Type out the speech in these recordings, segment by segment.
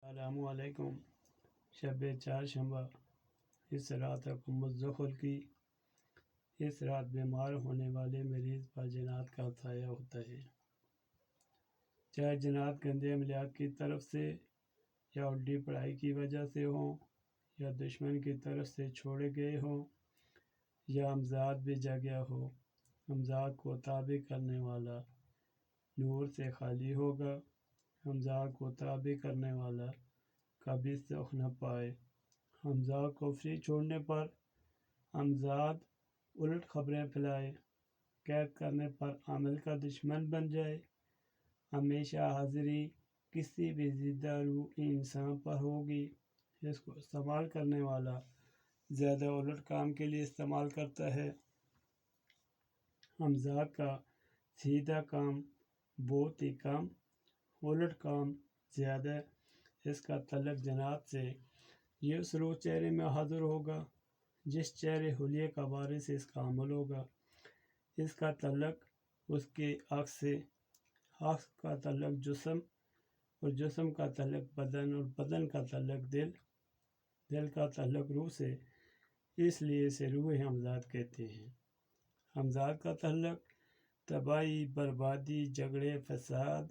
السلام علیکم۔ شب چہارشنبہ اس رات حکومت ظہر کی۔ اس رات بیمار ہونے والے مریض پر جنات کا سایہ ہوتا ہے، چاہے جنات گندے عملیات کی طرف سے یا الٹی پڑھائی کی وجہ سے ہوں، یا دشمن کی طرف سے چھوڑے گئے ہوں، یا امزاد بھیجا گیا ہو۔ امزاد کو تابع کرنے والا نور سے خالی ہوگا، امزاد کو تابع کرنے والا کبھی سکھ نہ پائے۔ امزاد کو فری چھوڑنے پر امزاد الٹ خبریں پھیلائے، قید کرنے پر عمل کا دشمن بن جائے۔ ہمیشہ حاضری کسی بھی زندہ روح انسان پر ہوگی، اس کو استعمال کرنے والا زیادہ الٹ کام کے لیے استعمال کرتا ہے۔ امزاد کا سیدھا کام بہت ہی کم، الٹ کام زیادہ۔ اس کا تعلق جنات سے یہ اس روح چہرے میں حاضر ہوگا جس چہرے حلیے کا وارث اس کا عمل ہوگا۔ اس کا تعلق اس کے عکس سے، عکس کا تعلق جسم، اور جسم کا تعلق بدن، اور بدن کا تعلق دل، دل کا تعلق روح سے، اس لیے اسے روح امزاد کہتے ہیں۔ امزاد کا تعلق تباہی، بربادی، جھگڑے، فساد،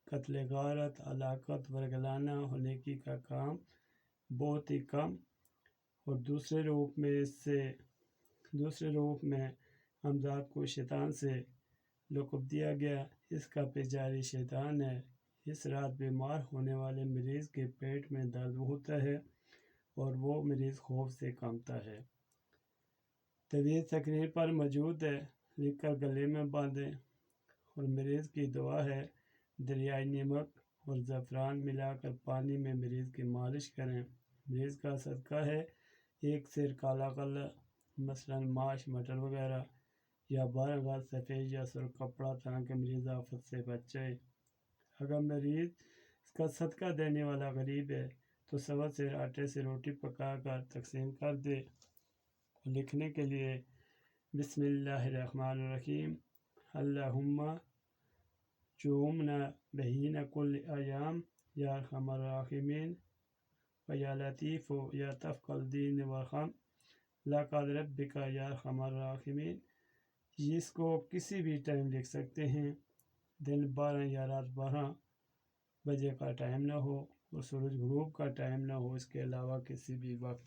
قتل غارت، ہلاکت، ورگلانا، ہونیکی کا کام بہت ہی کم۔ اور دوسرے روپ میں امزاد کو شیطان سے لقب دیا گیا، اس کا پجاری شیطان ہے۔ اس رات بیمار ہونے والے مریض کے پیٹ میں درد ہوتا ہے اور وہ مریض خوف سے کانپتا ہے۔ تعویذ تقریر پر موجود ہے، لکھ کر گلے میں باندھیں۔ اور مریض کی دعا ہے، دریائے نمک اور زعفران ملا کر پانی میں مریض کی مالش کریں۔ مریض کا صدقہ ہے ایک سیر کالا کلر، مثلاً ماش، مٹر وغیرہ، یا 12 گز سفید یا سرخ کپڑا، تاکہ مریض آفت سے بچ جائے۔ اگر مریض اس کا صدقہ دینے والا غریب ہے تو 1.25 سیر آٹے سے روٹی پکا کر تقسیم کر دے۔ لکھنے کے لیے بسم اللہ الرحمن الرحیم، اللہم جعلنا بہین کل ایام یا ارحم الراحمین و یا لطیف یا تفقل دین ورحم لقد ربک یا ارحم الراحمین۔ اس کو کسی بھی ٹائم لکھ سکتے ہیں، دن 12 یا رات 12 بجے کا ٹائم نہ ہو اور سورج غروب کا ٹائم نہ ہو، اس کے علاوہ کسی بھی وقت۔